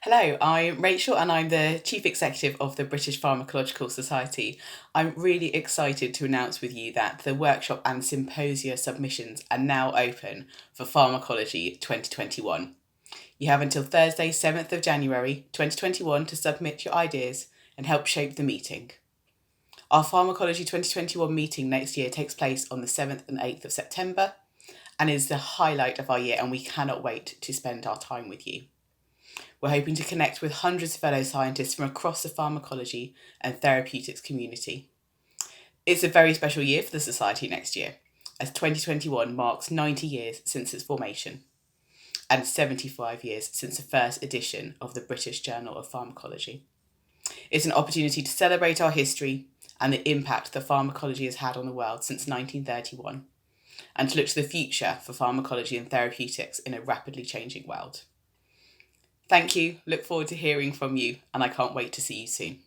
Hello, I'm Rachel and I'm the Chief Executive of the British Pharmacological Society. I'm really excited to announce with you that the workshop and symposia submissions are now open for Pharmacology 2021. You have until Thursday, 7th of January 2021 to submit your ideas and help shape the meeting. Our Pharmacology 2021 meeting next year takes place on the 7th and 8th of September and is the highlight of our year, and we cannot wait to spend our time with you. We're hoping to connect with hundreds of fellow scientists from across the pharmacology and therapeutics community. It's a very special year for the Society next year, as 2021 marks 90 years since its formation and 75 years since the first edition of the British Journal of Pharmacology. It's an opportunity to celebrate our history and the impact that pharmacology has had on the world since 1931, and to look to the future for pharmacology and therapeutics in a rapidly changing world. Thank you, look forward to hearing from you, and I can't wait to see you soon.